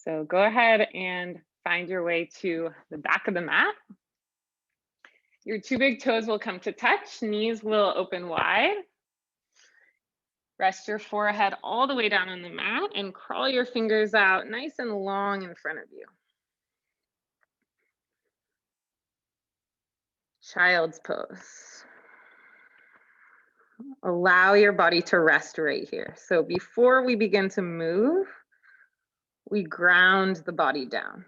So go ahead and find your way to the back of the mat. Your two big toes will come to touch, knees will open wide. Rest your forehead all the way down on the mat and crawl your fingers out nice and long in front of you. Child's pose. Allow your body to rest right here. So before we begin to move, we ground the body down.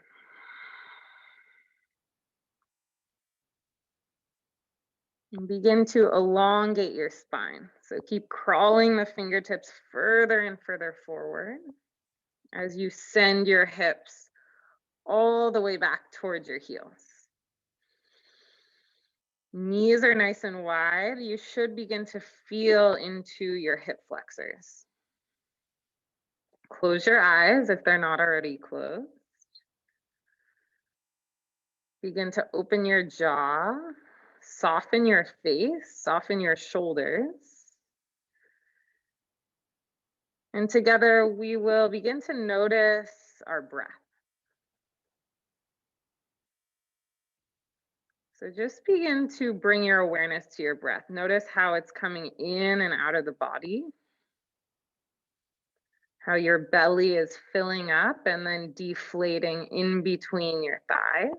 And begin to elongate your spine. So keep crawling the fingertips further and further forward as you send your hips all the way back towards your heels. Knees are nice and wide. You should begin to feel into your hip flexors. Close your eyes if they're not already closed. Begin to open your jaw, soften your face, soften your shoulders. And together we will begin to notice our breath. So just begin to bring your awareness to your breath. Notice how it's coming in and out of the body. How your belly is filling up and then deflating in between your thighs.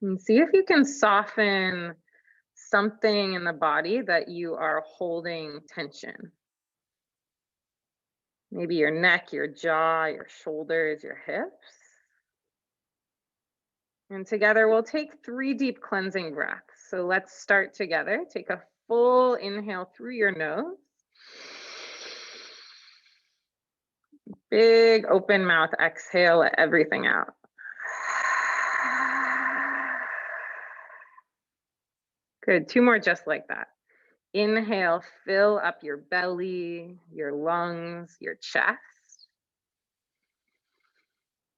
And see if you can soften something in the body that you are holding tension. Maybe your neck, your jaw, your shoulders, your hips. And together we'll take 3 deep cleansing breaths. So let's start together. Take a full inhale through your nose. Big open mouth exhale, let everything out. Good, 2 more just like that. Inhale, fill up your belly, your lungs, your chest.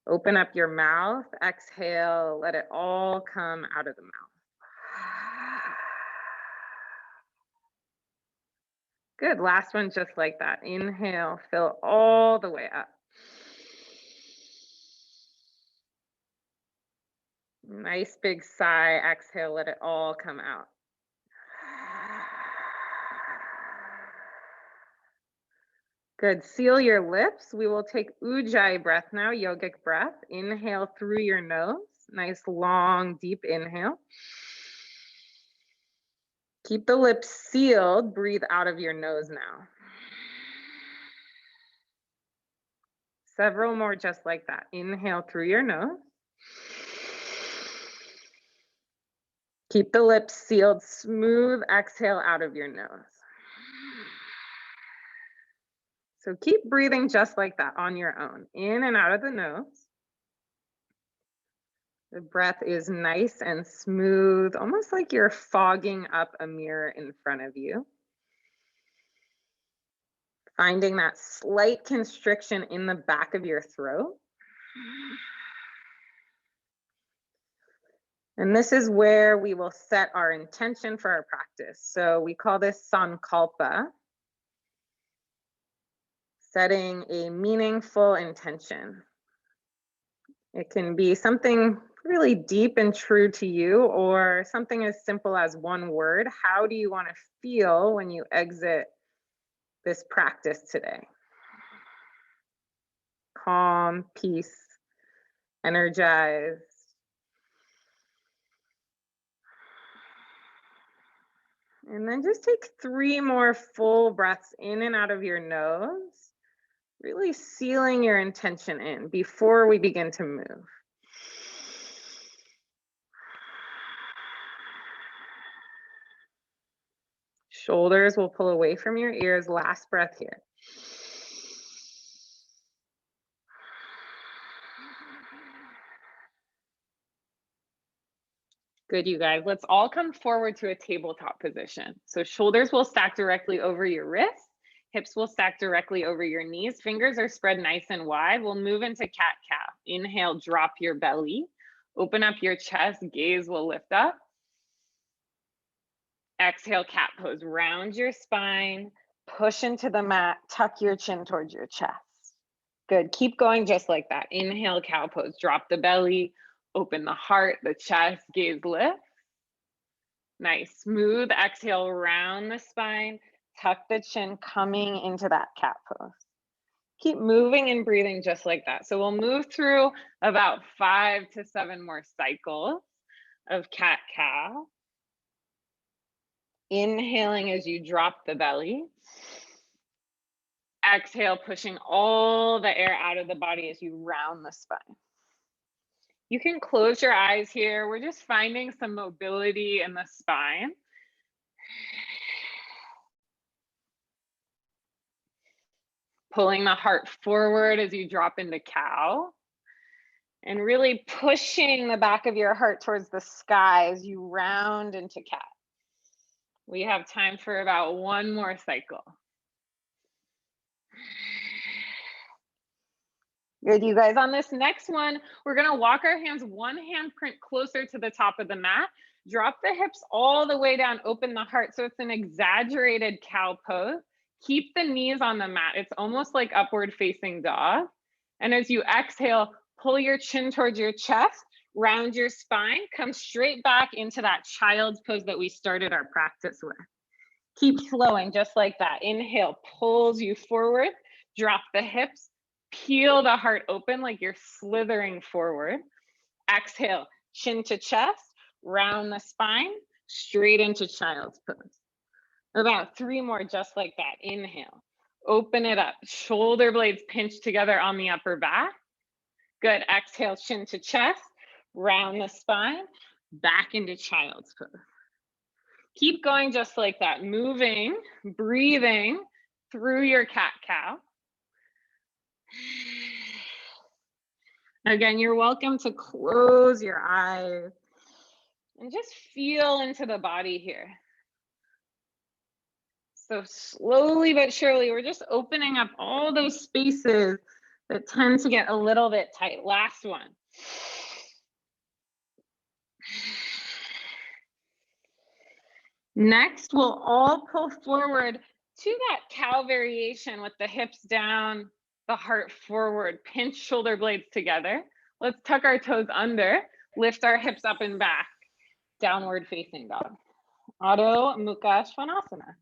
Open up your mouth, exhale, let it all come out of the mouth. Good, last one just like that. Inhale, fill all the way up. Nice big sigh, exhale, let it all come out. Good, seal your lips. We will take Ujjayi breath now, yogic breath. Inhale through your nose, nice long deep inhale. Keep the lips sealed, breathe out of your nose now. Several more just like that. Inhale through your nose. Keep the lips sealed, smooth exhale out of your nose. So keep breathing just like that on your own, in and out of the nose. The breath is nice and smooth, almost like you're fogging up a mirror in front of you. Finding that slight constriction in the back of your throat. And this is where we will set our intention for our practice. So we call this sankalpa. Setting a meaningful intention. It can be something really deep and true to you, or something as simple as one word. How do you want to feel when you exit this practice today? Calm, peace, energized. And then just take 3 more full breaths in and out of your nose. Really sealing your intention in before we begin to move. Shoulders will pull away from your ears. Last breath here. Good, you guys. Let's all come forward to a tabletop position. So shoulders will stack directly over your wrists. Hips will stack directly over your knees. Fingers are spread nice and wide. We'll move into cat-cow. Inhale, drop your belly. Open up your chest, gaze will lift up. Exhale, cat pose. Round your spine, Push into the mat, tuck your chin towards your chest. Good, keep going just like that. Inhale, cow pose, drop the belly, open the heart, the chest, gaze lift. Nice, smooth exhale, round the spine, tuck the chin, coming into that cat pose. Keep moving and breathing just like that. So we'll move through about 5 to 7 more cycles of cat-cow. Inhaling as you drop the belly. Exhale, pushing all the air out of the body as you round the spine. You can close your eyes here. We're just finding some mobility in the spine. Pulling the heart forward as you drop into cow. And really pushing the back of your heart towards the sky as you round into cat. We have time for about 1 more cycle. Good, you guys. On this next one, we're gonna walk our hands 1 handprint closer to the top of the mat. Drop the hips all the way down, open the heart. So it's an exaggerated cow pose. Keep the knees on the mat. It's almost like upward facing dog. And as you exhale, pull your chin towards your chest, round your spine, come straight back into that child's pose that we started our practice with. Keep flowing just like that. Inhale, pulls you forward, drop the hips, peel the heart open like you're slithering forward. Exhale, chin to chest, round the spine, straight into child's pose. About 3 more just like that. Inhale, open it up, shoulder blades pinch together on the upper back. Good, exhale, chin to chest, round the spine, back into child's pose. Keep going just like that, moving, breathing through your cat-cow. Again, you're welcome to close your eyes and just feel into the body here. So slowly but surely, we're just opening up all those spaces that tend to get a little bit tight. Last one. Next, we'll all pull forward to that cow variation with the hips down, the heart forward, pinch shoulder blades together. Let's tuck our toes under, lift our hips up and back, downward facing dog. Otto, Mukashvanasana.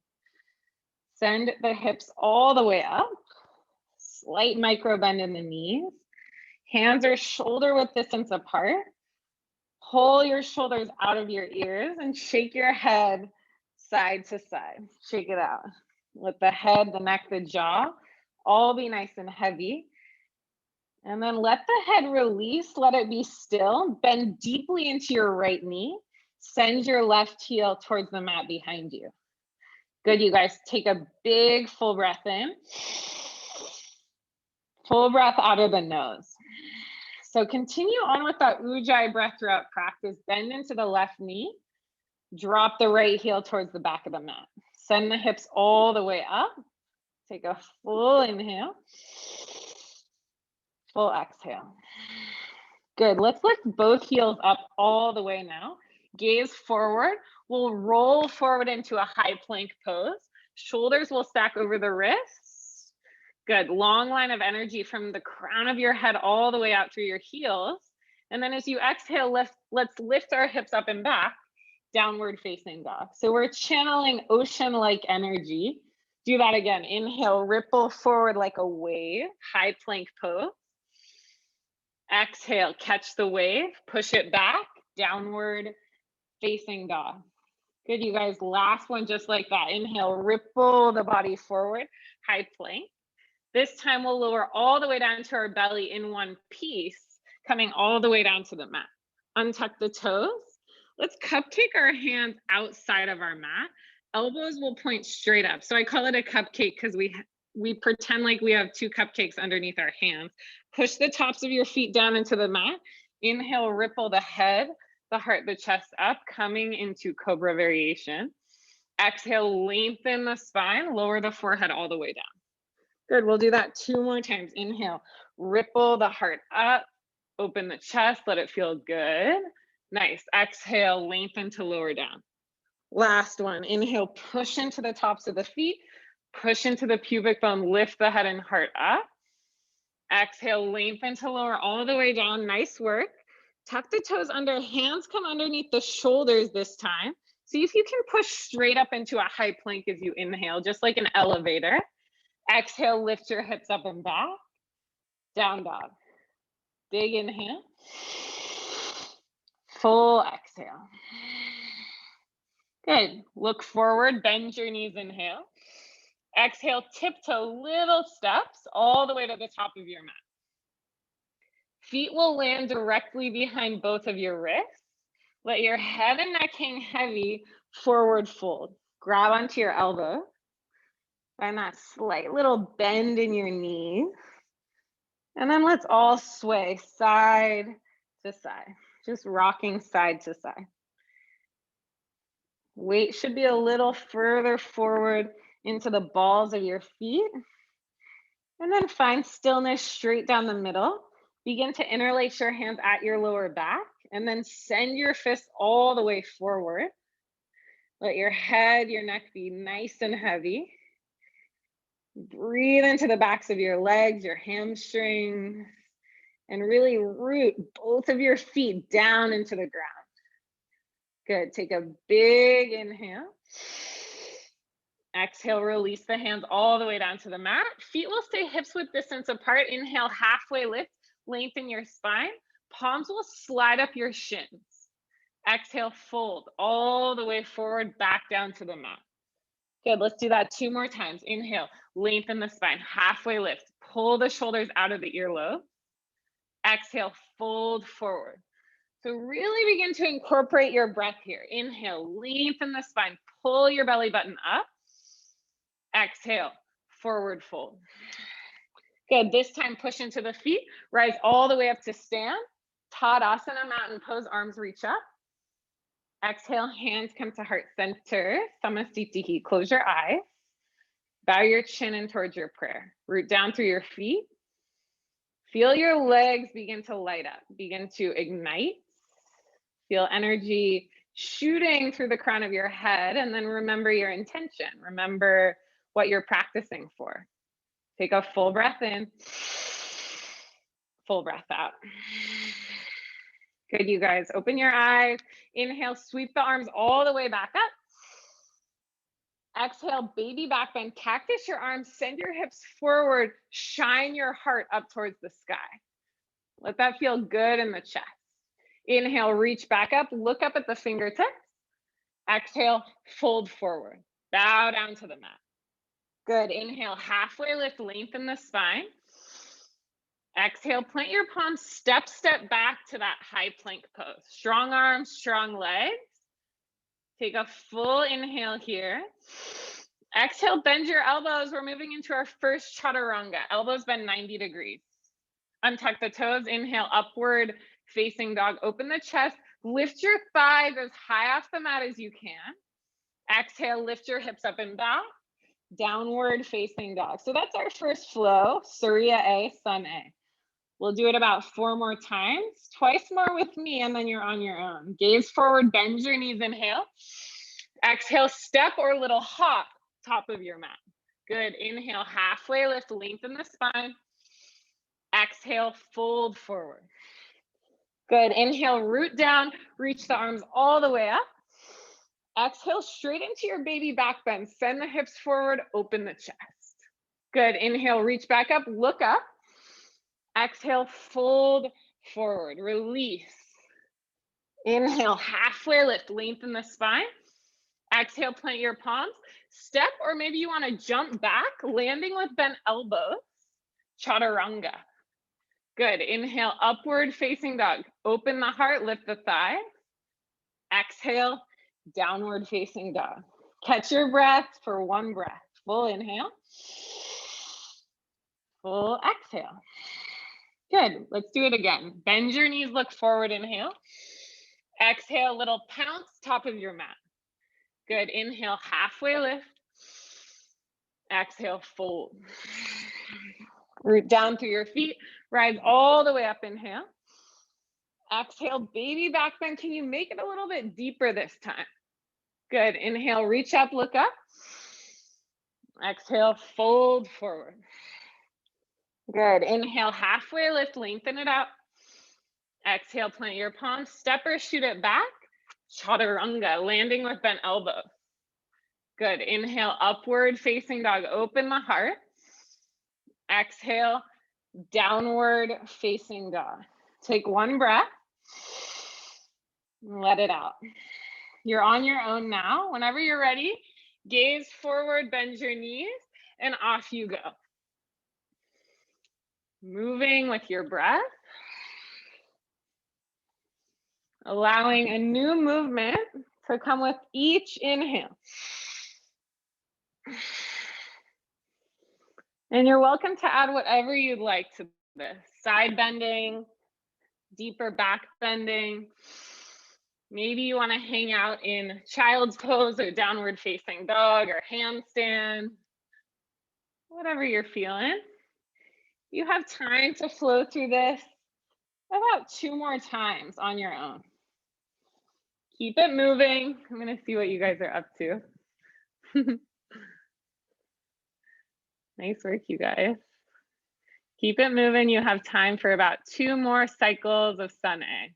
Send the hips all the way up, slight micro bend in the knees. Hands are shoulder width distance apart. Pull your shoulders out of your ears and shake your head side to side. Shake it out. Let the head, the neck, the jaw all be nice and heavy. And then let the head release, let it be still. Bend deeply into your right knee. Send your left heel towards the mat behind you. Good, you guys. Take a big full breath in. Full breath out of the nose. So continue on with that Ujjayi breath throughout practice. Bend into the left knee. Drop the right heel towards the back of the mat. Send the hips all the way up. Take a full inhale. Full exhale. Good. Let's lift both heels up all the way now. Gaze forward. We'll roll forward into a high plank pose. Shoulders will stack over the wrists. Good. Long line of energy from the crown of your head all the way out through your heels. And then as you exhale, let's lift our hips up and back, downward facing dog. So we're channeling ocean-like energy. Do that again. Inhale, ripple forward like a wave, high plank pose. Exhale, catch the wave, push it back, downward facing dog. Good, you guys. Last one, just like that. Inhale, ripple the body forward, high plank. This time we'll lower all the way down to our belly in one piece, coming all the way down to the mat. Untuck the toes. Let's cupcake our hands outside of our mat. Elbows will point straight up. So I call it a cupcake because we pretend like we have 2 cupcakes underneath our hands. Push the tops of your feet down into the mat. Inhale, ripple the head, the heart, the chest up, coming into Cobra Variation. Exhale, lengthen the spine, lower the forehead all the way down. Good, we'll do that 2 more times. Inhale, ripple the heart up, open the chest, let it feel good. Nice, exhale, lengthen to lower down. Last one, inhale, push into the tops of the feet, Push into the pubic bone, lift the head and heart up. Exhale, lengthen to lower all the way down. Nice work. Tuck the toes under, hands come underneath the shoulders this time. See if you can push straight up into a high plank as you inhale, just like an elevator. Exhale, lift your hips up and back. Down dog. Big inhale. Full exhale. Good. Look forward, bend your knees, inhale. Exhale, tiptoe little steps all the way to the top of your mat. Feet will land directly behind both of your wrists. Let your head and neck hang heavy, forward fold. Grab onto your elbow. Find that slight little bend in your knees. And then let's all sway side to side, just rocking side to side. Weight should be a little further forward into the balls of your feet. And then find stillness straight down the middle. Begin to interlace your hands at your lower back and then send your fists all the way forward. Let your head, your neck be nice and heavy. Breathe into the backs of your legs, your hamstrings, and really root both of your feet down into the ground. Good. Take a big inhale. Exhale, release the hands all the way down to the mat. Feet will stay hips width distance apart. Inhale, halfway lift, lengthen your spine. Palms will slide up your shins. Exhale, fold all the way forward, back down to the mat. Good, let's do that 2 more times. Inhale, lengthen the spine, halfway lift. Pull the shoulders out of the earlobe. Exhale, fold forward. So really begin to incorporate your breath here. Inhale, lengthen the spine, pull your belly button up. Exhale, forward fold. Good, this time push into the feet, rise all the way up to stand. Tadasana, mountain pose, arms reach up. Exhale, hands come to heart center. Samasthiti, close your eyes. Bow your chin in towards your prayer. Root down through your feet. Feel your legs begin to light up, begin to ignite. Feel energy shooting through the crown of your head, and then remember your intention. Remember what you're practicing for. Take a full breath in, full breath out. Good, you guys. Open your eyes. Inhale, sweep the arms all the way back up. Exhale, baby back bend. Cactus your arms, send your hips forward, shine your heart up towards the sky. Let that feel good in the chest. Inhale, reach back up, look up at the fingertips. Exhale, fold forward, bow down to the mat. Good, inhale, halfway lift, lengthen the spine. Exhale, plant your palms, step back to that high plank pose. Strong arms, strong legs. Take a full inhale here. Exhale, bend your elbows. We're moving into our first Chaturanga. Elbows bend 90 degrees. Untuck the toes, inhale, upward facing dog. Open the chest, lift your thighs as high off the mat as you can. Exhale, lift your hips up and back. Downward facing dog. So that's our first flow, Surya A, Sun A. We'll do it about 4 more times, twice more with me, and then you're on your own. Gaze forward, bend your knees, inhale. Exhale, step or little hop, top of your mat. Good, inhale, halfway lift, lengthen the spine. Exhale, fold forward. Good, inhale, root down, reach the arms all the way up. Exhale, straight into your baby back bend. Send the hips forward, open the chest. Good, inhale, reach back up, look up. Exhale, fold forward, release. Inhale, halfway lift, lengthen the spine. Exhale, plant your palms. Step, or maybe you want to jump back, landing with bent elbows. Chaturanga. Good, inhale, upward facing dog. Open the heart, lift the thigh. Exhale, downward facing dog. Catch your breath for 1 breath. Full inhale. Full exhale. Good, let's do it again. Bend your knees, look forward, inhale. Exhale, little pounce, top of your mat. Good, inhale, halfway lift. Exhale, fold. Root down through your feet, rise all the way up, inhale. Exhale, baby back bend. Can you make it a little bit deeper this time? Good, inhale, reach up, look up. Exhale, fold forward. Good. Inhale, halfway lift, lengthen it out. Exhale, plant your palms, step or shoot it back. Chaturanga, landing with bent elbow. Good. Inhale, upward facing dog, open the heart. Exhale, downward facing dog. Take one breath. Let it out. You're on your own now. Whenever you're ready, gaze forward, bend your knees, and off you go. Moving with your breath. Allowing a new movement to come with each inhale. And you're welcome to add whatever you'd like to this. Side bending, deeper back bending. Maybe you want to hang out in child's pose or downward facing dog or handstand. Whatever you're feeling. You have time to flow through this about 2 more times on your own. Keep it moving. I'm going to see what you guys are up to. Nice work, you guys. Keep it moving. You have time for about 2 more cycles of Sun A.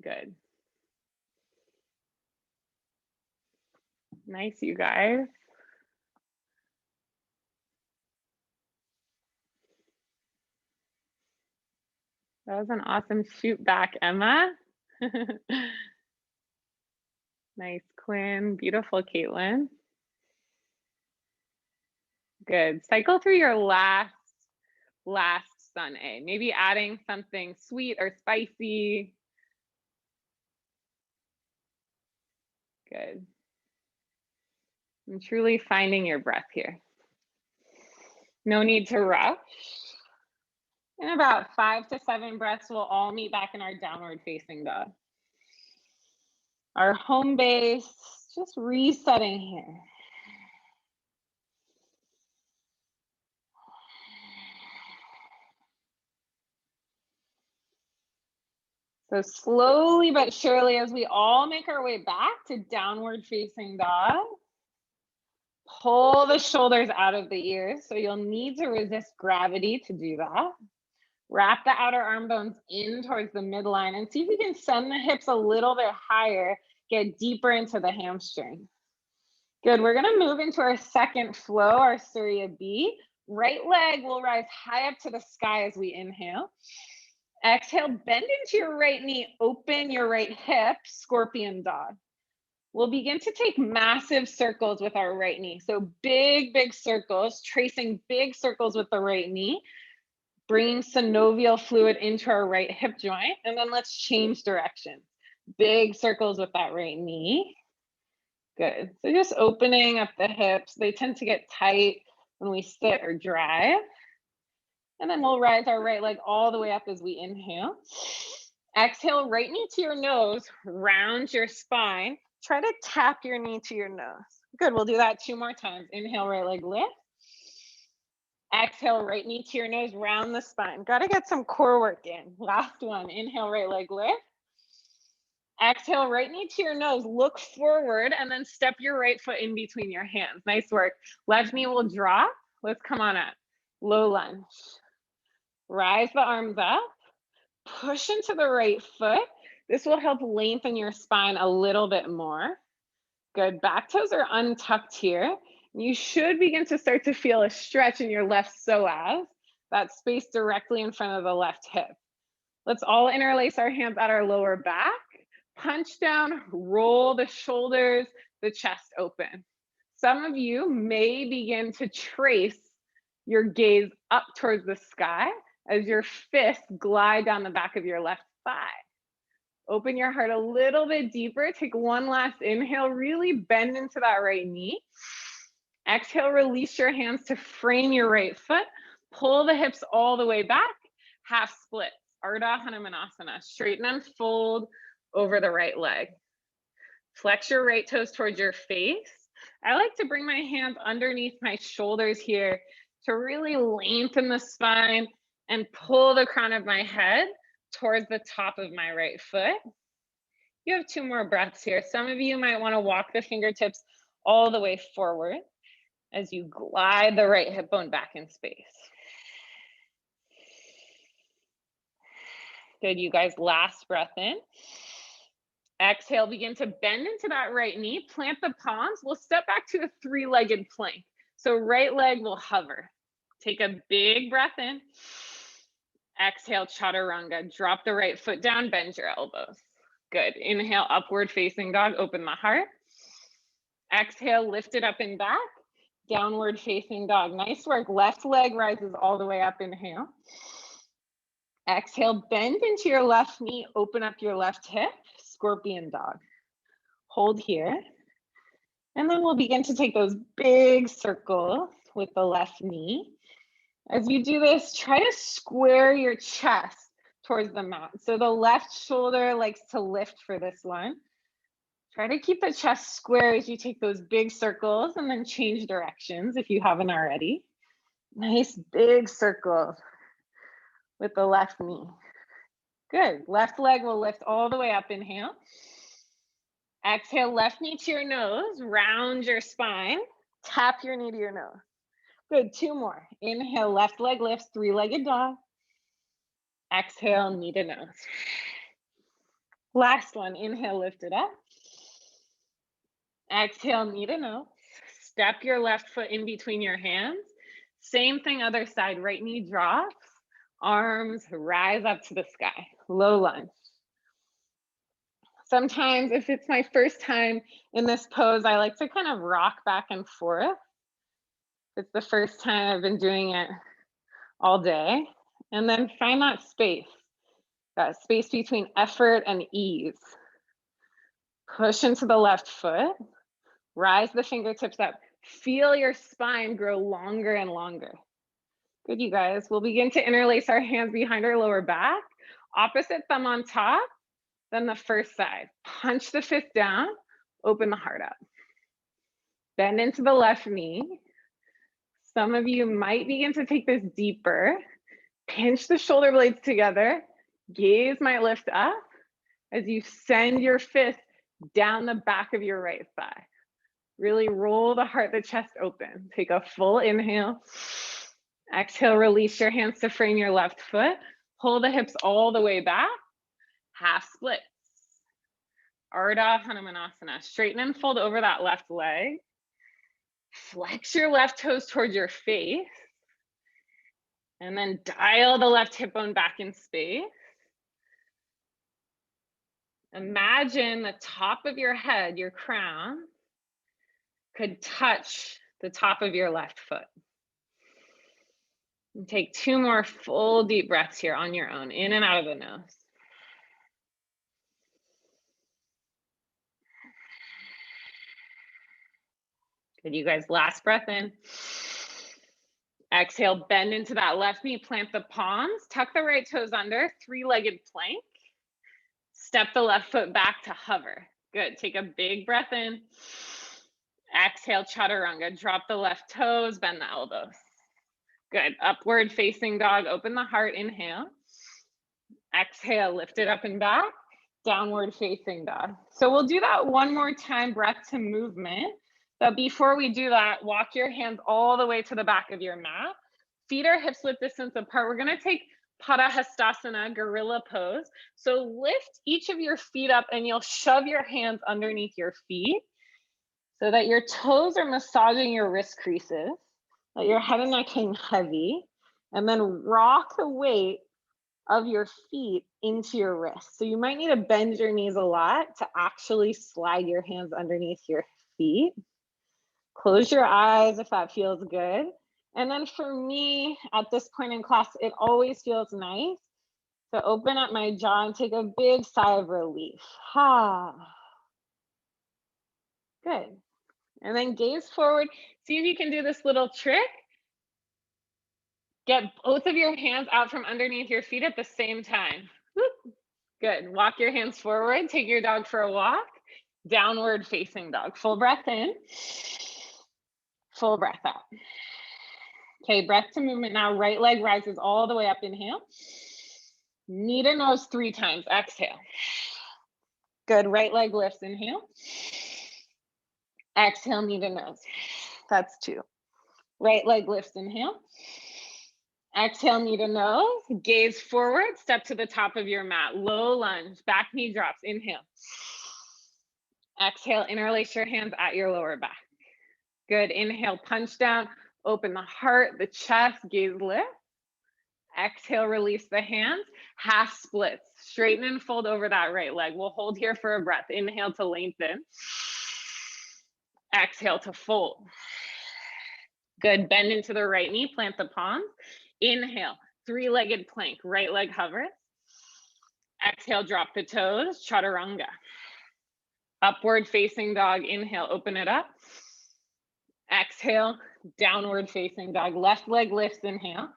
Good. Nice, you guys. That was an awesome shoot back, Emma. Nice, Quinn. Beautiful, Caitlin. Good. Cycle through your last Sun A. Maybe adding something sweet or spicy. Good. And truly finding your breath here. No need to rush. In about 5 to 7 breaths, we'll all meet back in our downward facing dog. Our home base, just resetting here. So slowly but surely, as we all make our way back to downward facing dog, pull the shoulders out of the ears. So you'll need to resist gravity to do that. Wrap the outer arm bones in towards the midline and see if you can send the hips a little bit higher, get deeper into the hamstring. Good, we're gonna move into our second flow, our Surya B. Right leg will rise high up to the sky as we inhale. Exhale, bend into your right knee, open your right hip, scorpion dog. We'll begin to take massive circles with our right knee. So big circles, tracing big circles with the right knee, bringing synovial fluid into our right hip joint. And then let's change direction. Big circles with that right knee. Good. So just opening up the hips. They tend to get tight when we sit or drive. And then we'll rise our right leg all the way up as we inhale. Exhale, right knee to your nose, round your spine. Try to tap your knee to your nose. Good, we'll do that 2 more times. Inhale, right leg lift. Exhale, right knee to your nose, round the spine. Gotta get some core work in. Last one, inhale, right leg lift. Exhale, right knee to your nose, look forward, and then step your right foot in between your hands. Nice work. Left knee will drop. Let's come on up. Low lunge. Rise the arms up. Push into the right foot. This will help lengthen your spine a little bit more. Good. Back toes are untucked here. You should begin to start to feel a stretch in your left psoas, that space directly in front of the left hip. Let's all interlace our hands at our lower back. Punch down, roll the shoulders, the chest open. Some of you may begin to trace your gaze up towards the sky as your fists glide down the back of your left thigh. Open your heart a little bit deeper. Take one last inhale. Really bend into that right knee. Exhale, release your hands to frame your right foot. Pull the hips all the way back. Half splits. Arda, Hanumanasana. Straighten and fold over the right leg. Flex your right toes towards your face. I like to bring my hands underneath my shoulders here to really lengthen the spine and pull the crown of my head towards the top of my right foot. You have 2 more breaths here. Some of you might want to walk the fingertips all the way forward. as you glide the right hip bone back in space. Good, you guys, last breath in. Exhale, begin to bend into that right knee, plant the palms. We'll step back to a three-legged plank. So right leg will hover. Take a big breath in. Exhale, Chaturanga. Drop the right foot down, bend your elbows. Good, inhale, upward facing dog, open the heart. Exhale, lift it up and back. Downward facing dog. Nice work. Left leg rises all the way up, inhale. Exhale, bend into your left knee, open up your left hip, scorpion dog. Hold here. And then we'll begin to take those big circles with the left knee. As you do this, try to square your chest towards the mat. So the left shoulder likes to lift for this one. Try to keep the chest square as you take those big circles and then change directions if you haven't already. Nice big circles with the left knee. Good. Left leg will lift all the way up. Inhale. Exhale, left knee to your nose. Round your spine. Tap your knee to your nose. Good. Two more. Inhale, left leg lifts, three-legged dog. Exhale, knee to nose. Last one. Inhale, lift it up. Exhale, knee to nose. Step your left foot in between your hands. Same thing, other side. Right knee drops. Arms rise up to the sky. Low lunge. Sometimes if it's my first time in this pose, I like to kind of rock back and forth. It's the first time I've been doing it all day. And then find that space between effort and ease. Push into the left foot. Rise the fingertips up. Feel your spine grow longer and longer. Good, you guys. We'll begin to interlace our hands behind our lower back. Opposite thumb on top, then the first side. Punch the fist down, open the heart up. Bend into the left knee. Some of you might begin to take this deeper. Pinch the shoulder blades together. Gaze might lift up as you send your fist down the back of your right thigh. Really roll the heart, the chest open. Take a full inhale. Exhale, release your hands to frame your left foot. Pull the hips all the way back. Half splits. Arda, Hanumanasana. Straighten and fold over that left leg. Flex your left toes towards your face. And then dial the left hip bone back in space. Imagine the top of your head, your crown, could touch the top of your left foot. And take two more full deep breaths here on your own, in and out of the nose. Good, you guys, last breath in. Exhale, bend into that left knee, plant the palms, tuck the right toes under, three-legged plank. Step the left foot back to hover. Good, take a big breath in. Exhale, Chaturanga, drop the left toes, bend the elbows. Good, upward facing dog, open the heart, inhale. Exhale, lift it up and back, downward facing dog. So we'll do that one more time, breath to movement. But before we do that, walk your hands all the way to the back of your mat. Feet are hips width distance apart. We're gonna take Hastasana, gorilla pose. So lift each of your feet up and you'll shove your hands underneath your feet so that your toes are massaging your wrist creases, that your head and neck hang heavy, and then rock the weight of your feet into your wrists. So you might need to bend your knees a lot to actually slide your hands underneath your feet. Close your eyes if that feels good. And then for me, at this point in class, it always feels nice to open up my jaw and take a big sigh of relief. Ha. Good. And then gaze forward. See if you can do this little trick. Get both of your hands out from underneath your feet at the same time. Whoop. Good. Walk your hands forward. Take your dog for a walk. Downward facing dog. Full breath in. Full breath out. Okay, breath to movement now. Right leg rises all the way up. Inhale. Knee to nose 3 times. Exhale. Good. Right leg lifts. Inhale. Exhale, knee to nose. That's 2. Right leg lifts, inhale. Exhale, knee to nose, gaze forward, step to the top of your mat, low lunge, back knee drops, inhale. Exhale, interlace your hands at your lower back. Good, inhale, punch down, open the heart, the chest, gaze lift. Exhale, release the hands, half splits, straighten and fold over that right leg. We'll hold here for a breath. Inhale to lengthen. Exhale to fold. Good, bend into the right knee, plant the palms. Inhale, three-legged plank, right leg hovers. Exhale, drop the toes, Chaturanga. Upward facing dog, inhale, open it up. Exhale, downward facing dog, left leg lifts, inhale.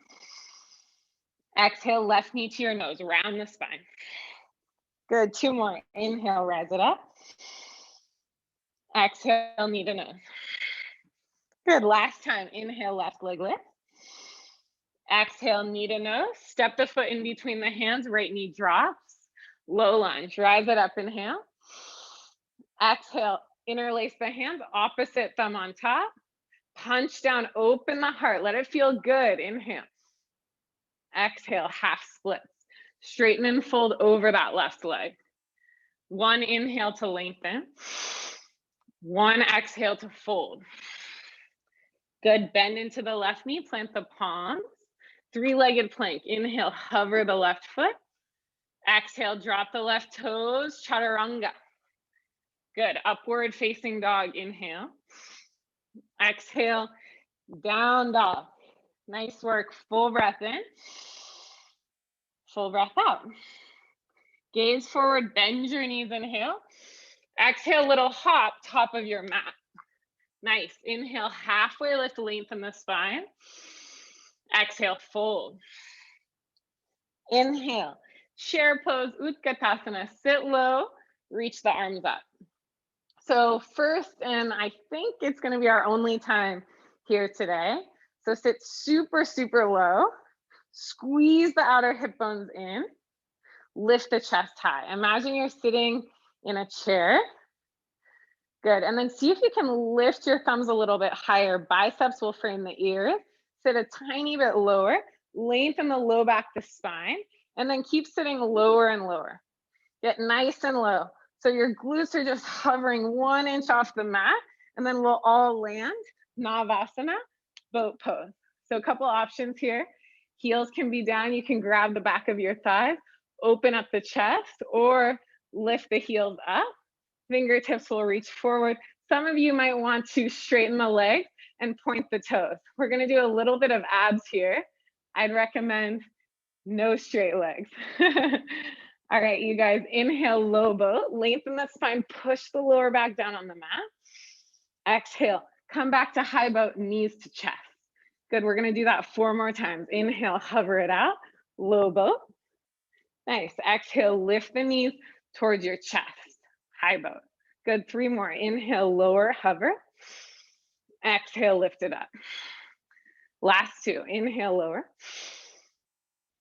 Exhale, left knee to your nose, round the spine. Good, two more. Inhale, rise it up. Exhale, knee to nose. Good, last time. Inhale, left leg lift. Exhale, knee to nose. Step the foot in between the hands, right knee drops. Low lunge, rise it up, inhale. Exhale, interlace the hands, opposite thumb on top. Punch down, open the heart, let it feel good. Inhale. Exhale, half splits. Straighten and fold over that left leg. One inhale to lengthen. One exhale to fold. Good, bend into the left knee, plant the palms. Three-legged plank, inhale, hover the left foot. Exhale, drop the left toes, Chaturanga. Good, upward facing dog, inhale. Exhale, down dog. Nice work, full breath in. Full breath out. Gaze forward, bend your knees, inhale. Exhale, little hop, top of your mat. Nice, inhale, halfway lift, lengthen the spine. Exhale, fold. Inhale, chair pose, Utkatasana, sit low, reach the arms up. So first, and I think it's gonna be our only time here today. So sit super, super low, squeeze the outer hip bones in, lift the chest high. Imagine you're sitting in a chair. Good, and then see if you can lift your thumbs a little bit higher. Biceps will frame the ears. Sit a tiny bit lower, lengthen the low back, the spine, and then keep sitting lower and lower. Get nice and low. So your glutes are just hovering 1 inch off the mat, and then we'll all land, Navasana, boat pose. So a couple options here. Heels can be down, you can grab the back of your thighs, open up the chest, or lift the heels up. Fingertips will reach forward. Some of you might want to straighten the legs and point the toes. We're gonna do a little bit of abs here. I'd recommend no straight legs. All right, you guys, inhale, low boat, lengthen the spine, push the lower back down on the mat. Exhale, come back to high boat, knees to chest. Good, we're gonna do that 4 more times. Inhale, hover it out, low boat. Nice, exhale, lift the knees towards your chest, high boat. Good, 3 more. Inhale, lower, hover. Exhale, lift it up. Last 2, inhale, lower.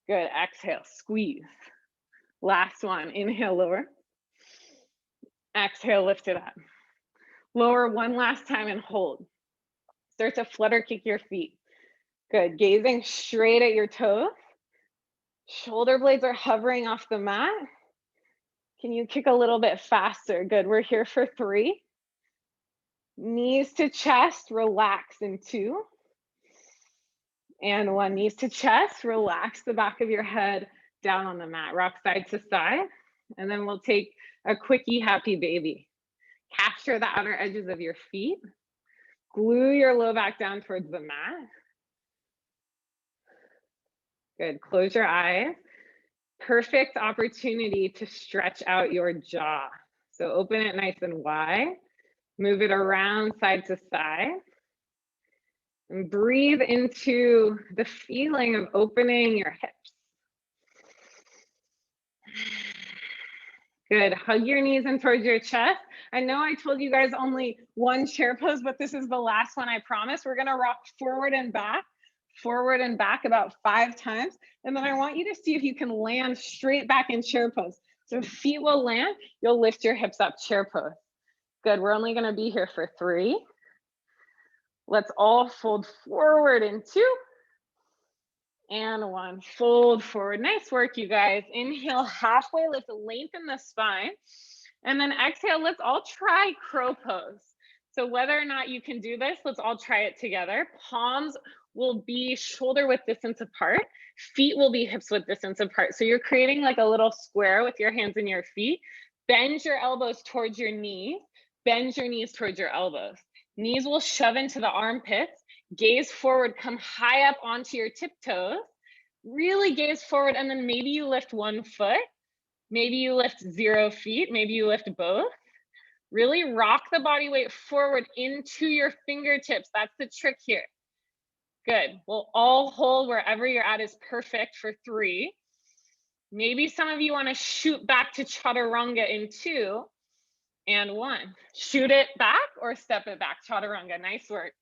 Good, exhale, squeeze. Last one, inhale, lower. Exhale, lift it up. Lower 1 last time and hold. Start to flutter kick your feet. Good, gazing straight at your toes. Shoulder blades are hovering off the mat. Can you kick a little bit faster? Good, we're here for 3. Knees to chest, relax in 2. And 1, knees to chest, relax the back of your head down on the mat, rock side to side. And then we'll take a quickie happy baby. Capture the outer edges of your feet. Glue your low back down towards the mat. Good, close your eyes. Perfect opportunity to stretch out your jaw. So open it nice and wide. Move it around side to side. And breathe into the feeling of opening your hips. Good, hug your knees in towards your chest. I know I told you guys only 1 chair pose, but this is the last one, I promise. We're gonna rock forward and back about 5 times. And then I want you to see if you can land straight back in chair pose. So feet will land, you'll lift your hips up, chair pose. Good, we're only gonna be here for 3. Let's all fold forward in 2 and 1. Fold forward. Nice work, you guys. Inhale, halfway lift, lengthen the spine. And then exhale, let's all try crow pose. So whether or not you can do this, let's all try it together. Palms will be shoulder width distance apart. Feet will be hips width distance apart. So you're creating like a little square with your hands and your feet. Bend your elbows towards your knees. Bend your knees towards your elbows. Knees will shove into the armpits. Gaze forward, come high up onto your tiptoes. Really gaze forward, and then maybe you lift 1 foot. Maybe you lift 0 feet. Maybe you lift both. Really rock the body weight forward into your fingertips. That's the trick here. Good. We'll all hold wherever you're at is perfect for 3. Maybe some of you want to shoot back to Chaturanga in 2 and 1. Shoot it back or step it back. Chaturanga. Nice work.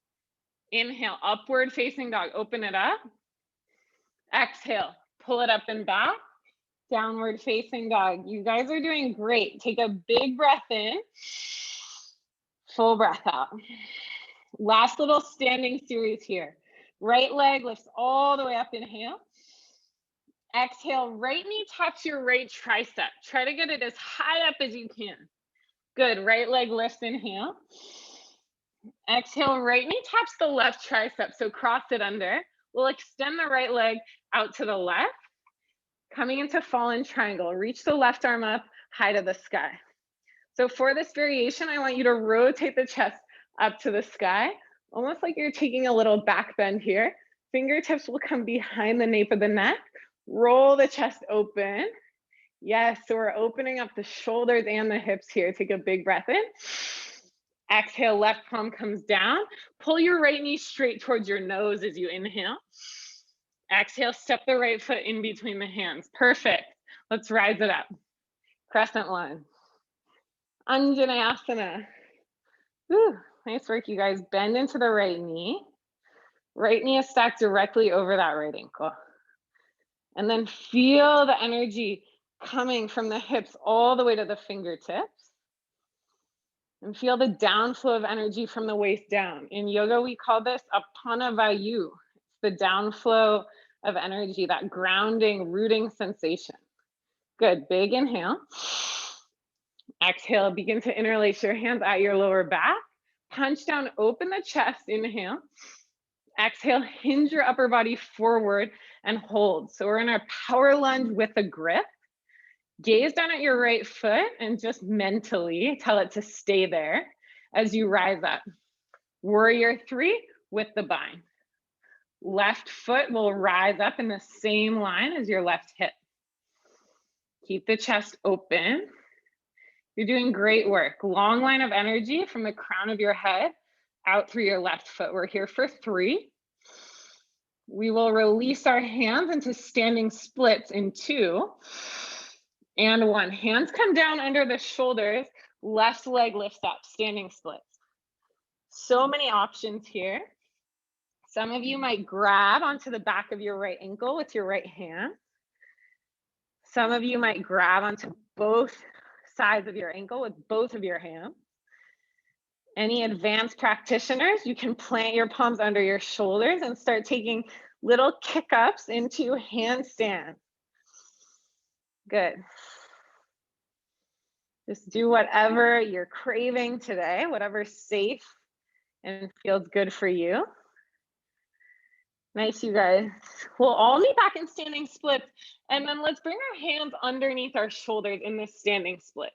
Inhale, upward facing dog. Open it up. Exhale, pull it up and back. Downward facing dog. You guys are doing great. Take a big breath in. Full breath out. Last little standing series here. Right leg lifts all the way up. Inhale. Exhale, right knee taps your right tricep. Try to get it as high up as you can. Good. Right leg lifts. Inhale. Exhale, right knee taps the left tricep. So cross it under. We'll extend the right leg out to the left. Coming into fallen triangle. Reach the left arm up, high to the sky. So for this variation, I want you to rotate the chest up to the sky, almost like you're taking a little back bend here. Fingertips will come behind the nape of the neck. Roll the chest open. Yes, so we're opening up the shoulders and the hips here. Take a big breath in. Exhale, left palm comes down. Pull your right knee straight towards your nose as you inhale. Exhale, step the right foot in between the hands. Perfect. Let's rise it up. Crescent lunge. Anjanasana. Whew, nice work, you guys. Bend into the right knee. Right knee is stacked directly over that right ankle. And then feel the energy coming from the hips all the way to the fingertips. And feel the downflow of energy from the waist down. In yoga, we call this apana vayu. It's the downflow of energy, that grounding, rooting sensation. Good, big inhale. Exhale, begin to interlace your hands at your lower back. Punch down, open the chest, inhale. Exhale, hinge your upper body forward and hold. So we're in our power lunge with a grip. Gaze down at your right foot and just mentally tell it to stay there as you rise up. Warrior 3 with the bind. Left foot will rise up in the same line as your left hip. Keep the chest open. You're doing great work. Long line of energy from the crown of your head out through your left foot. We're here for 3. We will release our hands into standing splits in 2 and 1. Hands come down under the shoulders. Left leg lifts up, standing splits. So many options here. Some of you might grab onto the back of your right ankle with your right hand. Some of you might grab onto both sides of your ankle with both of your hands. Any advanced practitioners, you can plant your palms under your shoulders and start taking little kick-ups into handstand. Good. Just do whatever you're craving today, whatever's safe and feels good for you. Nice, you guys. We'll all meet back in standing splits, and then let's bring our hands underneath our shoulders in this standing split.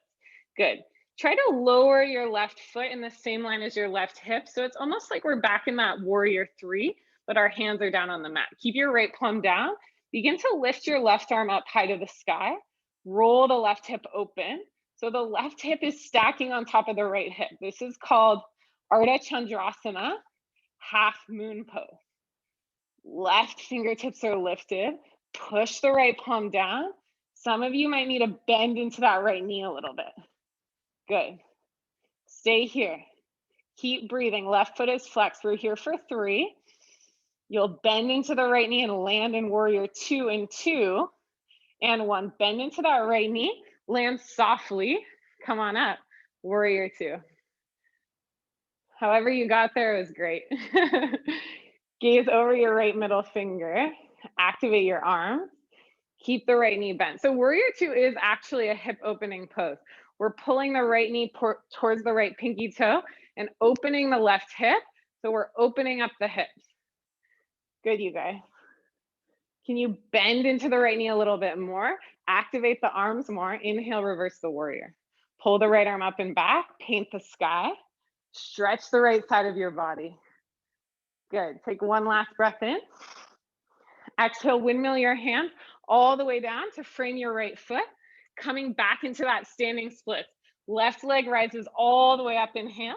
Good. Try to lower your left foot in the same line as your left hip. So it's almost like we're back in that warrior 3, but our hands are down on the mat. Keep your right palm down. Begin to lift your left arm up high to the sky. Roll the left hip open. So the left hip is stacking on top of the right hip. This is called Arda Chandrasana, half moon pose. Left fingertips are lifted. Push the right palm down. Some of you might need to bend into that right knee a little bit. Good. Stay here. Keep breathing. Left foot is flexed. We're here for 3. You'll bend into the right knee and land in warrior 2 and 2 and 1. Bend into that right knee. Land softly. Come on up. Warrior 2. However you got there was great. Gaze over your right middle finger. Activate your arms. Keep the right knee bent. So warrior two is actually a hip opening pose. We're pulling the right knee towards the right pinky toe and opening the left hip. So we're opening up the hips. Good, you guys. Can you bend into the right knee a little bit more? Activate the arms more. Inhale, reverse the warrior. Pull the right arm up and back. Paint the sky. Stretch the right side of your body. Good. Take one last breath in. Exhale, windmill your hands all the way down to frame your right foot, coming back into that standing split. Left leg rises all the way up, inhale.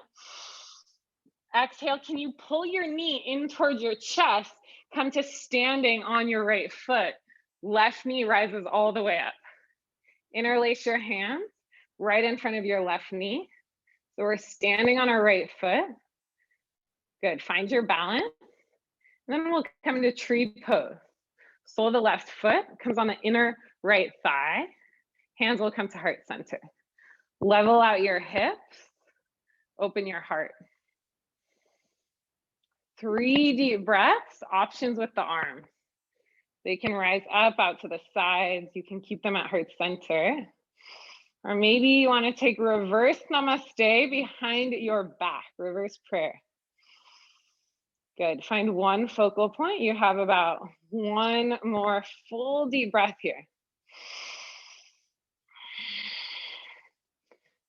Exhale, can you pull your knee in towards your chest, come to standing on your right foot. Left knee rises all the way up. Interlace your hands right in front of your left knee. So we're standing on our right foot. Good, find your balance. And then we'll come to tree pose. Sole of the left foot comes on the inner right thigh. Hands will come to heart center. Level out your hips. Open your heart. 3 deep breaths, options with the arms. They can rise up out to the sides. You can keep them at heart center. Or maybe you want to take reverse namaste behind your back, reverse prayer. Good, find one focal point. You have about one more full deep breath here.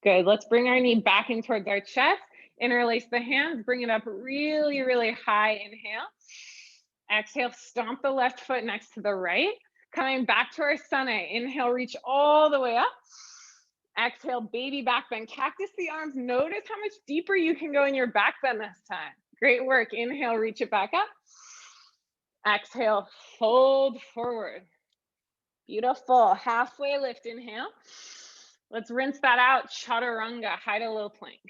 Good, let's bring our knee back in towards our chest. Interlace the hands, bring it up really, really high, inhale. Exhale, stomp the left foot next to the right. Coming back to our sana, inhale, reach all the way up. Exhale, baby back bend, cactus the arms. Notice how much deeper you can go in your back bend this time. Great work, inhale, reach it back up. Exhale, fold forward. Beautiful, halfway lift, inhale. Let's rinse that out, Chaturanga, high to low plank.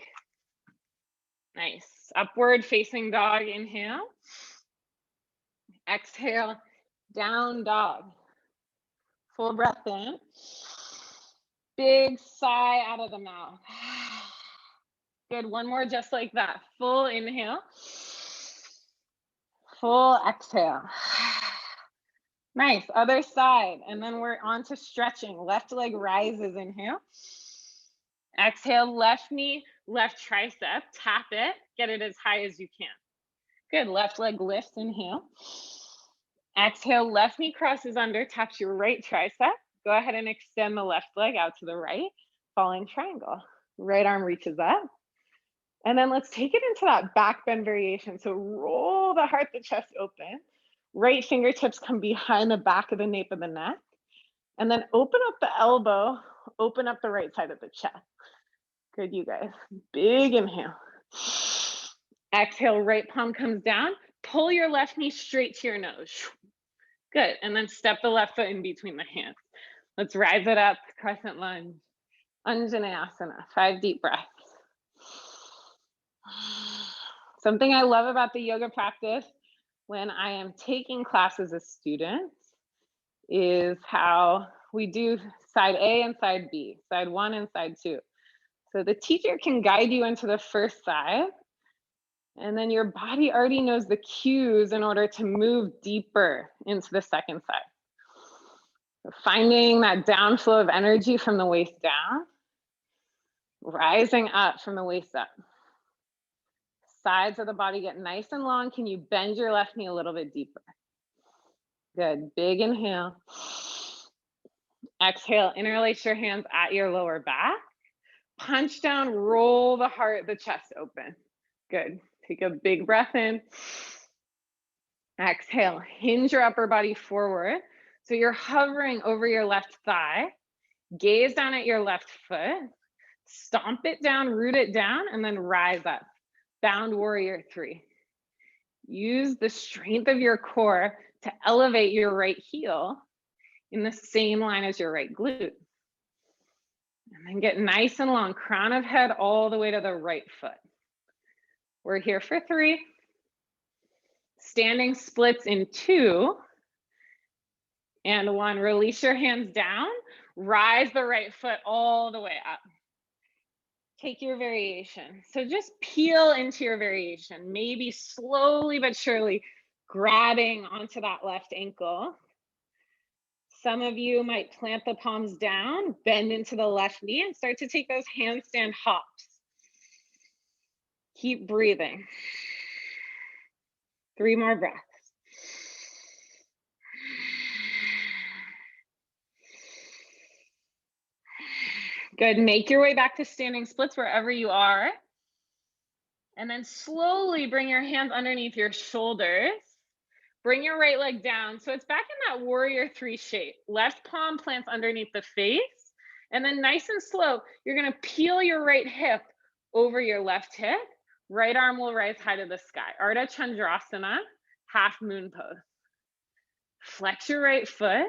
Nice, upward facing dog, inhale. Exhale, down dog. Full breath in. Big sigh out of the mouth. Good, one more just like that. Full inhale. Full exhale. Nice, other side. And then we're on to stretching. Left leg rises, inhale. Exhale, left knee, left tricep. Tap it, get it as high as you can. Good, left leg lifts, inhale. Exhale, left knee crosses under, taps your right tricep. Go ahead and extend the left leg out to the right, falling triangle. Right arm reaches up. And then let's take it into that back bend variation. So roll the heart, the chest open. Right fingertips come behind the back of the nape of the neck. And then open up the elbow, open up the right side of the chest. Good, you guys. Big inhale. Exhale, right palm comes down. Pull your left knee straight to your nose. Good, and then step the left foot in between the hands. Let's rise it up, crescent lunge. Anjanasana, 5 deep breaths. Something I love about the yoga practice when I am taking classes as students is how we do side A and side B, side 1 and side 2. So the teacher can guide you into the first side, and then your body already knows the cues in order to move deeper into the second side. So finding that downflow of energy from the waist down, rising up from the waist up. Sides of the body get nice and long. Can you bend your left knee a little bit deeper? Good, big inhale. Exhale, interlace your hands at your lower back. Punch down, roll the heart, the chest open. Good, take a big breath in. Exhale, hinge your upper body forward. So you're hovering over your left thigh. Gaze down at your left foot. Stomp it down, root it down, and then rise up. Bound warrior 3. Use the strength of your core to elevate your right heel in the same line as your right glute. And then get nice and long, crown of head all the way to the right foot. We're here for 3. Standing splits in 2 and 1. Release your hands down, rise the right foot all the way up. take your variation. So just peel into your variation, maybe slowly but surely grabbing onto that left ankle. Some of you might plant the palms down, bend into the left knee, and start to take those handstand hops. Keep breathing. 3 more breaths. Good, make your way back to standing splits wherever you are. And then slowly bring your hands underneath your shoulders. Bring your right leg down. So it's back in that warrior 3 shape. Left palm plants underneath the face. And then nice and slow, you're gonna peel your right hip over your left hip. Right arm will rise high to the sky. Arda Chandrasana, half moon pose. Flex your right foot.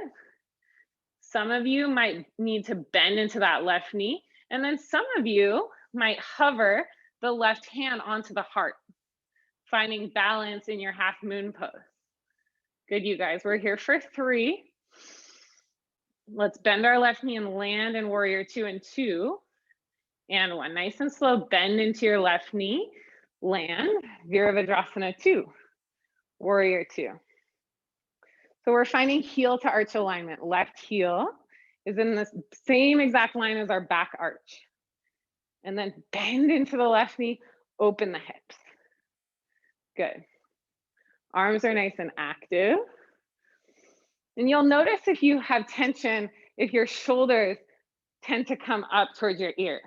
Some of you might need to bend into that left knee. And then some of you might hover the left hand onto the heart, finding balance in your half moon pose. Good, you guys, we're here for 3. Let's bend our left knee and land in warrior 2 and 2. And 1, nice and slow, bend into your left knee, land, Virabhadrasana 2, warrior 2. So we're finding heel to arch alignment. Left heel is in the same exact line as our back arch. And then bend into the left knee, open the hips. Good. Arms are nice and active. And you'll notice if you have tension, if your shoulders tend to come up towards your ears.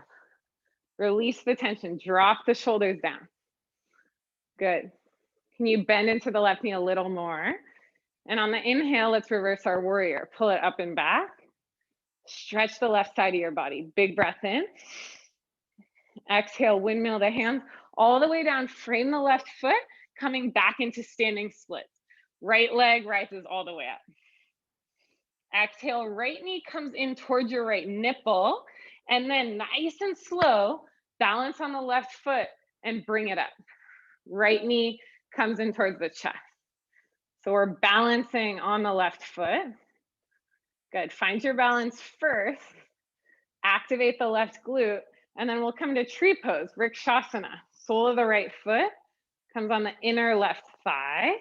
Release the tension, drop the shoulders down. Good. Can you bend into the left knee a little more? And on the inhale, let's reverse our warrior. Pull it up and back. Stretch the left side of your body. Big breath in. Exhale, windmill the hands all the way down. Frame the left foot, coming back into standing splits. Right leg rises all the way up. Exhale, right knee comes in towards your right nipple. And then nice and slow, balance on the left foot and bring it up. Right knee comes in towards the chest. So we're balancing on the left foot. Good, find your balance first. Activate the left glute. And then we'll come to tree pose, Rakshasana. Sole of the right foot comes on the inner left thigh.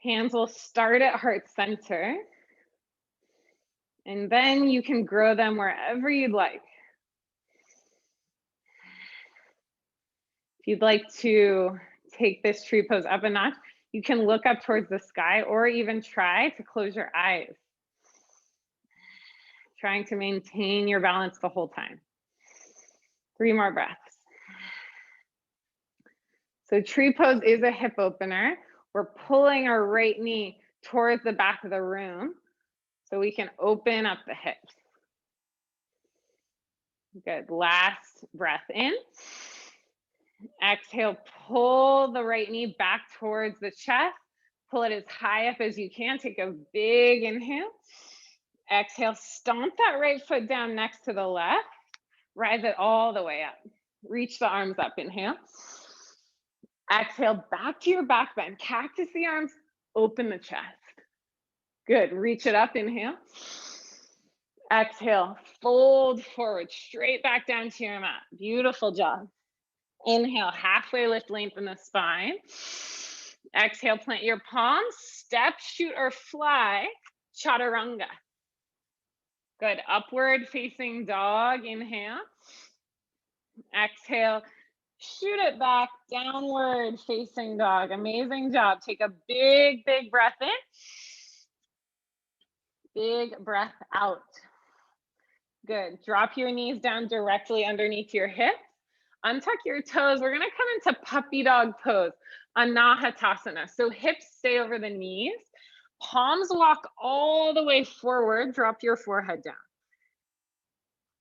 Hands will start at heart center. And then you can grow them wherever you'd like. If you'd like to take this tree pose up a notch, you can look up towards the sky or even try to close your eyes. Trying to maintain your balance the whole time. 3 more breaths. So tree pose is a hip opener. We're pulling our right knee towards the back of the room so we can open up the hips. Good, last breath in. Exhale, pull the right knee back towards the chest. Pull it as high up as you can. Take a big inhale. Exhale, stomp that right foot down next to the left. Rise it all the way up. Reach the arms up, inhale. Exhale, back to your back bend. Cactus the arms, open the chest. Good, reach it up, inhale. Exhale, fold forward, straight back down to your mat. Beautiful job. Inhale, halfway lift, lengthen the spine. Exhale, plant your palms, step, shoot, or fly, Chaturanga. Good, upward facing dog, inhale. Exhale, shoot it back, downward facing dog. Amazing job. Take a big, big breath in. Big breath out. Good, drop your knees down directly underneath your hips. Untuck your toes. We're gonna come into puppy dog pose, Anahatasana. So hips stay over the knees. Palms walk all the way forward. Drop your forehead down.